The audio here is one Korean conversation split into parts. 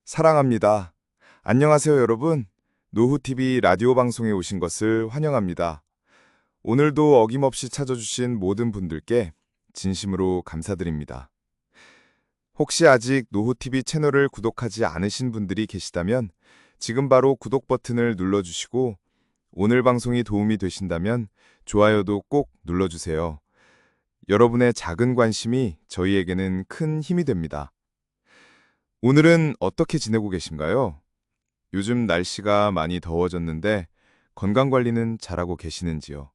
사랑합니다. 안녕하세요, 여러분. 노후TV 라디오 방송에 오신 것을 환영합니다. 오늘도 어김없이 찾아주신 모든 분들께 진심으로 감사드립니다. 혹시 아직 노후TV 채널을 구독하지 않으신 분들이 계시다면 지금 바로 구독 버튼을 눌러주시고 오늘 방송이 도움이 되신다면 좋아요도 꼭 눌러주세요. 여러분의 작은 관심이 저희에게는 큰 힘이 됩니다. 오늘은 어떻게 지내고 계신가요? 요즘 날씨가 많이 더워졌는데 건강관리는 잘하고 계시는지요?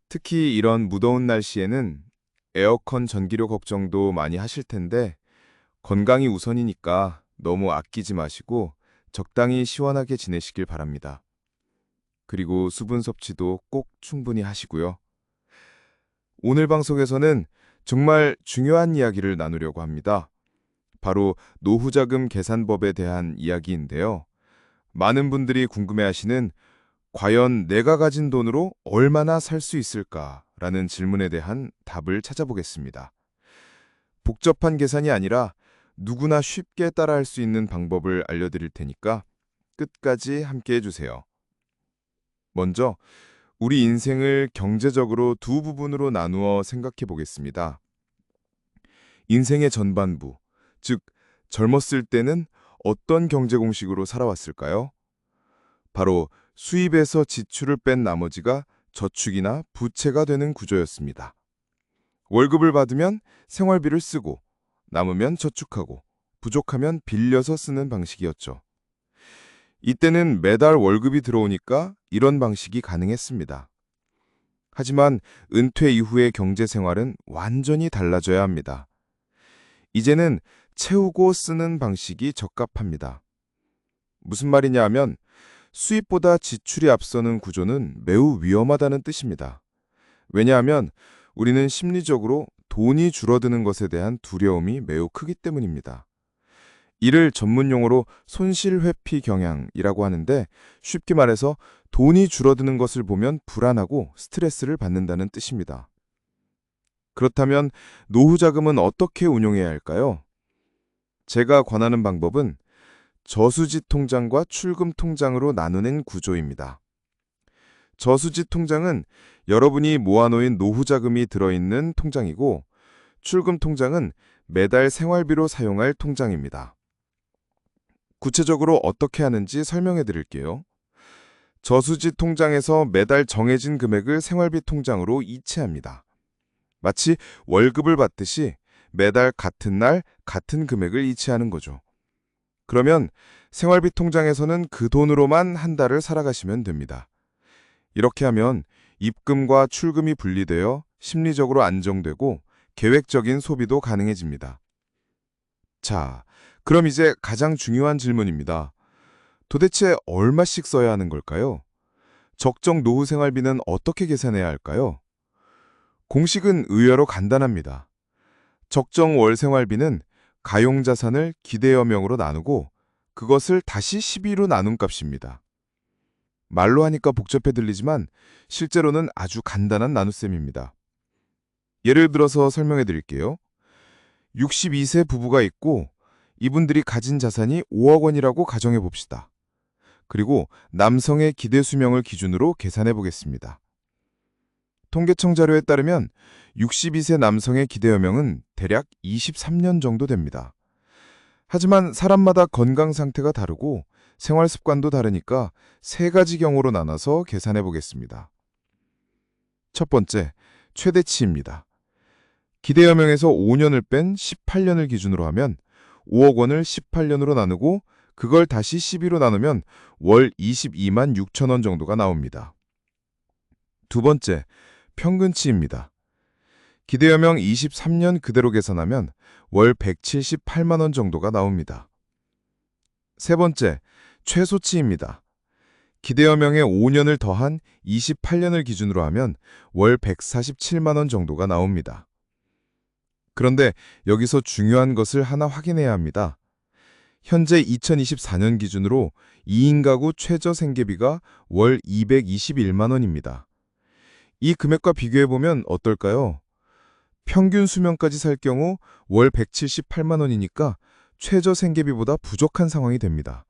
특히 이런 무더운 날씨에는 에어컨 전기료 걱정도 많이 하실 텐데 건강이 우선이니까 너무 아끼지 마시고 적당히 시원하게 지내시길 바랍니다. 그리고 수분 섭취도 꼭 충분히 하시고요. 오늘 방송에서는 정말 중요한 이야기를 나누려고 합니다. 바로 노후자금 계산법에 대한 이야기인데요. 많은 분들이 궁금해하시는 과연 내가 가진 돈으로 얼마나 살 수 있을까라는 질문에 대한 답을 찾아보겠습니다. 복잡한 계산이 아니라 누구나 쉽게 따라할 수 있는 방법을 알려드릴 테니까 끝까지 함께 해주세요. 먼저 우리 인생을 경제적으로 두 부분으로 나누어 생각해 보겠습니다. 인생의 전반부, 즉 젊었을 때는 어떤 경제 공식으로 살아왔을까요? 바로 수입에서 지출을 뺀 나머지가 저축이나 부채가 되는 구조였습니다. 월급을 받으면 생활비를 쓰고 남으면 저축하고 부족하면 빌려서 쓰는 방식이었죠. 이때는 매달 월급이 들어오니까 이런 방식이 가능했습니다. 하지만 은퇴 이후의 경제 생활은 완전히 달라져야 합니다. 이제는 채우고 쓰는 방식이 적합합니다. 무슨 말이냐 하면 수입보다 지출이 앞서는 구조는 매우 위험하다는 뜻입니다. 왜냐하면 우리는 심리적으로 돈이 줄어드는 것에 대한 두려움이 매우 크기 때문입니다. 이를 전문 용어로 손실회피 경향이라고 하는데 쉽게 말해서 돈이 줄어드는 것을 보면 불안하고 스트레스를 받는다는 뜻입니다. 그렇다면 노후 자금은 어떻게 운용해야 할까요? 제가 권하는 방법은 저수지 통장과 출금 통장으로 나누는 구조입니다. 저수지 통장은 여러분이 모아놓은 노후 자금이 들어있는 통장이고 출금 통장은 매달 생활비로 사용할 통장입니다. 구체적으로 어떻게 하는지 설명해 드릴게요. 저수지 통장에서 매달 정해진 금액을 생활비 통장으로 이체합니다. 마치 월급을 받듯이 매달 같은 날 같은 금액을 이체하는 거죠. 그러면 생활비 통장에서는 그 돈으로만 한 달을 살아가시면 됩니다. 이렇게 하면 입금과 출금이 분리되어 심리적으로 안정되고 계획적인 소비도 가능해집니다. 자, 그럼 이제 가장 중요한 질문입니다. 도대체 얼마씩 써야 하는 걸까요? 적정 노후 생활비는 어떻게 계산해야 할까요? 공식은 의외로 간단합니다. 적정 월 생활비는 가용자산을 기대여명으로 나누고 그것을 다시 12로 나눈 값입니다. 말로 하니까 복잡해 들리지만 실제로는 아주 간단한 나눗셈입니다. 예를 들어서 설명해 드릴게요. 62세 부부가 있고 이분들이 가진 자산이 5억 원이라고 가정해 봅시다. 그리고 남성의 기대 수명을 기준으로 계산해 보겠습니다. 통계청 자료에 따르면 62세 남성의 기대여명은 대략 23년 정도 됩니다. 하지만 사람마다 건강 상태가 다르고 생활 습관도 다르니까 세 가지 경우로 나눠서 계산해 보겠습니다. 첫 번째, 최대치입니다. 기대여명에서 5년을 뺀 18년을 기준으로 하면 5억 원을 18년으로 나누고 그걸 다시 12로 나누면 월 22만 6천 원 정도가 나옵니다. 두 번째, 평균치입니다. 기대여명 23년 그대로 계산하면 월 178만 원 정도가 나옵니다. 세 번째, 최소치입니다. 기대여명에 5년을 더한 28년을 기준으로 하면 월 147만 원 정도가 나옵니다. 그런데 여기서 중요한 것을 하나 확인해야 합니다. 현재 2024년 기준으로 2인 가구 최저 생계비가 월 221만 원입니다. 이 금액과 비교해보면 어떨까요? 평균 수명까지 살 경우 월 178만 원이니까 최저 생계비보다 부족한 상황이 됩니다.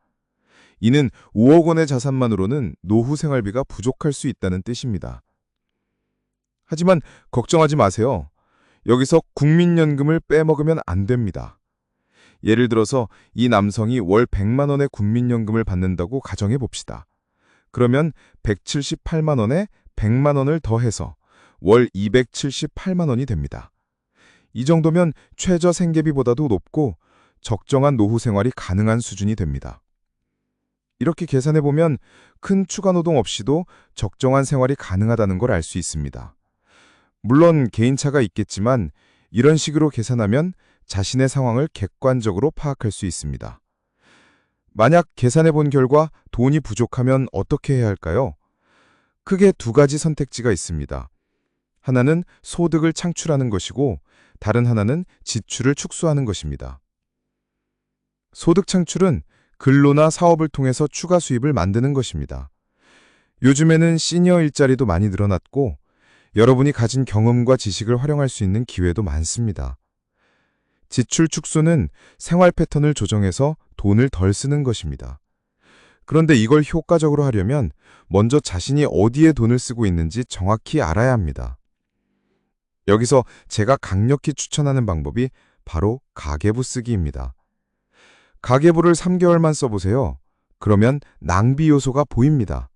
이는 5억 원의 자산만으로는 노후 생활비가 부족할 수 있다는 뜻입니다. 하지만 걱정하지 마세요. 여기서 국민연금을 빼먹으면 안 됩니다. 예를 들어서 이 남성이 월 100만 원의 국민연금을 받는다고 가정해 봅시다. 그러면 178만 원에 100만 원을 더해서 월 278만 원이 됩니다. 이 정도면 최저 생계비보다도 높고 적정한 노후 생활이 가능한 수준이 됩니다. 이렇게 계산해보면 큰 추가 노동 없이도 적정한 생활이 가능하다는 걸 알 수 있습니다. 물론 개인차가 있겠지만 이런 식으로 계산하면 자신의 상황을 객관적으로 파악할 수 있습니다. 만약 계산해본 결과 돈이 부족하면 어떻게 해야 할까요? 크게 두 가지 선택지가 있습니다. 하나는 소득을 창출하는 것이고 다른 하나는 지출을 축소하는 것입니다. 소득 창출은 근로나 사업을 통해서 추가 수입을 만드는 것입니다. 요즘에는 시니어 일자리도 많이 늘어났고 여러분이 가진 경험과 지식을 활용할 수 있는 기회도 많습니다. 지출 축소는 생활 패턴을 조정해서 돈을 덜 쓰는 것입니다. 그런데 이걸 효과적으로 하려면 먼저 자신이 어디에 돈을 쓰고 있는지 정확히 알아야 합니다. 여기서 제가 강력히 추천하는 방법이 바로 가계부 쓰기입니다. 가계부를 3개월만 써보세요. 그러면 낭비 요소가 보입니다.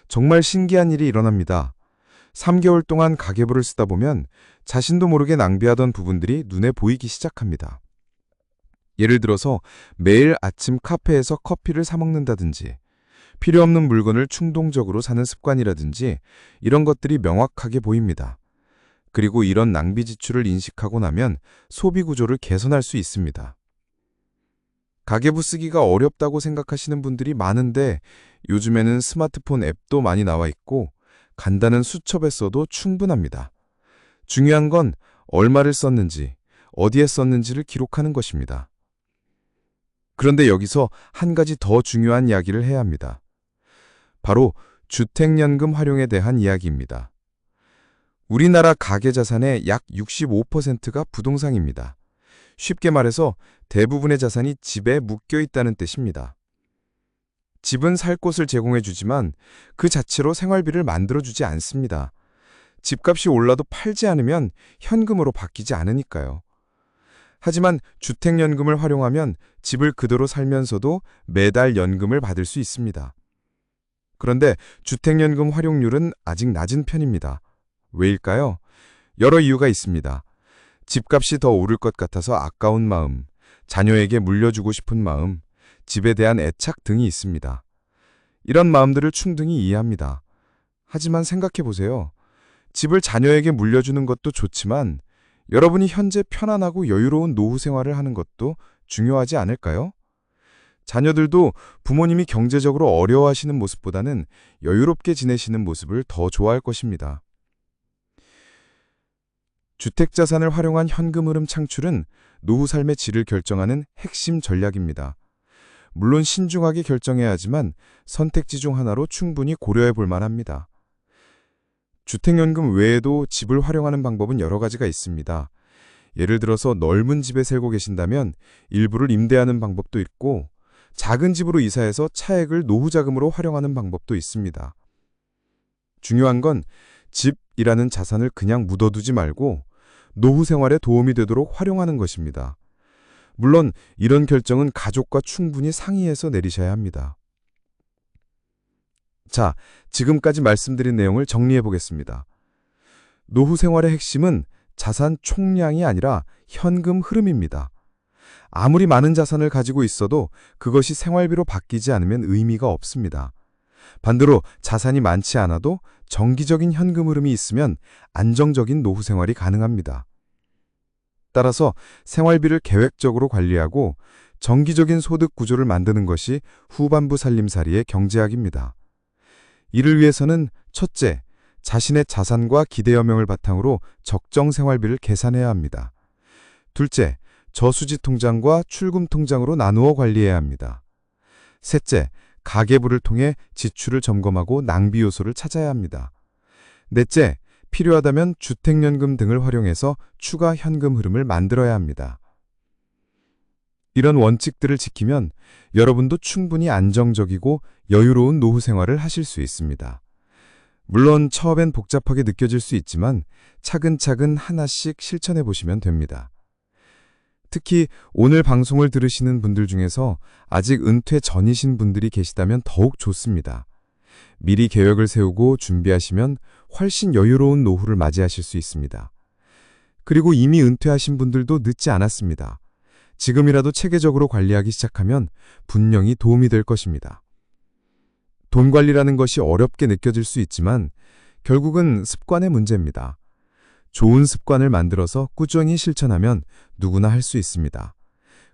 정말 신기한 일이 일어납니다. 3개월 동안 가계부를 쓰다 보면 자신도 모르게 낭비하던 부분들이 눈에 보이기 시작합니다. 예를 들어서 매일 아침 카페에서 커피를 사 먹는다든지 필요 없는 물건을 충동적으로 사는 습관이라든지 이런 것들이 명확하게 보입니다. 그리고 이런 낭비 지출을 인식하고 나면 소비 구조를 개선할 수 있습니다. 가계부 쓰기가 어렵다고 생각하시는 분들이 많은데 요즘에는 스마트폰 앱도 많이 나와 있고 간단한 수첩에 써도 충분합니다. 중요한 건 얼마를 썼는지, 어디에 썼는지를 기록하는 것입니다. 그런데 여기서 한 가지 더 중요한 이야기를 해야 합니다. 바로 주택연금 활용에 대한 이야기입니다. 우리나라 가계자산의 약 65%가 부동산입니다. 쉽게 말해서 대부분의 자산이 집에 묶여 있다는 뜻입니다. 집은 살 곳을 제공해 주지만 그 자체로 생활비를 만들어주지 않습니다. 집값이 올라도 팔지 않으면 현금으로 바뀌지 않으니까요. 하지만 주택연금을 활용하면 집을 그대로 살면서도 매달 연금을 받을 수 있습니다. 그런데 주택연금 활용률은 아직 낮은 편입니다. 왜일까요? 여러 이유가 있습니다. 집값이 더 오를 것 같아서 아까운 마음, 자녀에게 물려주고 싶은 마음, 집에 대한 애착 등이 있습니다. 이런 마음들을 충분히 이해합니다. 하지만 생각해보세요. 집을 자녀에게 물려주는 것도 좋지만 여러분이 현재 편안하고 여유로운 노후 생활을 하는 것도 중요하지 않을까요? 자녀들도 부모님이 경제적으로 어려워하시는 모습보다는 여유롭게 지내시는 모습을 더 좋아할 것입니다. 주택자산을 활용한 현금 흐름 창출은 노후 삶의 질을 결정하는 핵심 전략입니다. 물론 신중하게 결정해야 하지만 선택지 중 하나로 충분히 고려해 볼 만합니다. 주택연금 외에도 집을 활용하는 방법은 여러 가지가 있습니다. 예를 들어서 넓은 집에 살고 계신다면 일부를 임대하는 방법도 있고 작은 집으로 이사해서 차액을 노후자금으로 활용하는 방법도 있습니다. 중요한 건 집이라는 자산을 그냥 묻어두지 말고 노후 생활에 도움이 되도록 활용하는 것입니다. 물론 이런 결정은 가족과 충분히 상의해서 내리셔야 합니다. 자, 지금까지 말씀드린 내용을 정리해 보겠습니다. 노후 생활의 핵심은 자산 총량이 아니라 현금 흐름입니다. 아무리 많은 자산을 가지고 있어도 그것이 생활비로 바뀌지 않으면 의미가 없습니다. 반대로 자산이 많지 않아도 정기적인 현금 흐름이 있으면 안정적인 노후 생활이 가능합니다. 따라서 생활비를 계획적으로 관리하고 정기적인 소득 구조를 만드는 것이 후반부 살림살이의 경제학입니다. 이를 위해서는 첫째, 자신의 자산과 기대여명을 바탕으로 적정 생활비를 계산해야 합니다. 둘째, 저수지 통장과 출금 통장으로 나누어 관리해야 합니다. 셋째, 가계부를 통해 지출을 점검하고 낭비 요소를 찾아야 합니다. 넷째, 필요하다면 주택연금 등을 활용해서 추가 현금 흐름을 만들어야 합니다. 이런 원칙들을 지키면 여러분도 충분히 안정적이고 여유로운 노후 생활을 하실 수 있습니다. 물론 처음엔 복잡하게 느껴질 수 있지만 차근차근 하나씩 실천해 보시면 됩니다. 특히 오늘 방송을 들으시는 분들 중에서 아직 은퇴 전이신 분들이 계시다면 더욱 좋습니다. 미리 계획을 세우고 준비하시면 훨씬 여유로운 노후를 맞이하실 수 있습니다. 그리고 이미 은퇴하신 분들도 늦지 않았습니다. 지금이라도 체계적으로 관리하기 시작하면 분명히 도움이 될 것입니다. 돈 관리라는 것이 어렵게 느껴질 수 있지만 결국은 습관의 문제입니다. 좋은 습관을 만들어서 꾸준히 실천하면 누구나 할 수 있습니다.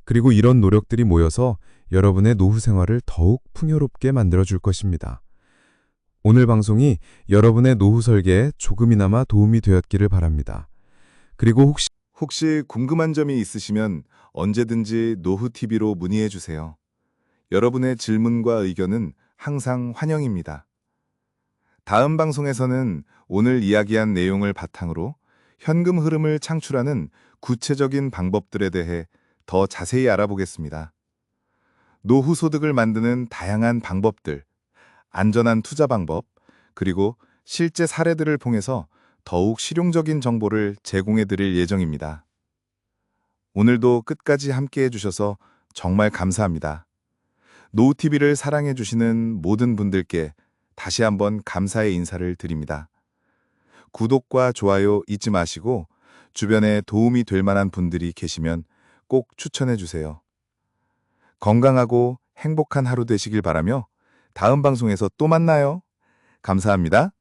그리고 이런 노력들이 모여서 여러분의 노후 생활을 더욱 풍요롭게 만들어줄 것입니다. 오늘 방송이 여러분의 노후 설계에 조금이나마 도움이 되었기를 바랍니다. 그리고 혹시 궁금한 점이 있으시면 언제든지 노후TV로 문의해 주세요. 여러분의 질문과 의견은 항상 환영입니다. 다음 방송에서는 오늘 이야기한 내용을 바탕으로 현금 흐름을 창출하는 구체적인 방법들에 대해 더 자세히 알아보겠습니다. 노후 소득을 만드는 다양한 방법들, 안전한 투자 방법, 그리고 실제 사례들을 통해서 더욱 실용적인 정보를 제공해 드릴 예정입니다. 오늘도 끝까지 함께 해주셔서 정말 감사합니다. 노후TV를 사랑해 주시는 모든 분들께 다시 한번 감사의 인사를 드립니다. 구독과 좋아요 잊지 마시고 주변에 도움이 될 만한 분들이 계시면 꼭 추천해 주세요. 건강하고 행복한 하루 되시길 바라며 다음 방송에서 또 만나요. 감사합니다.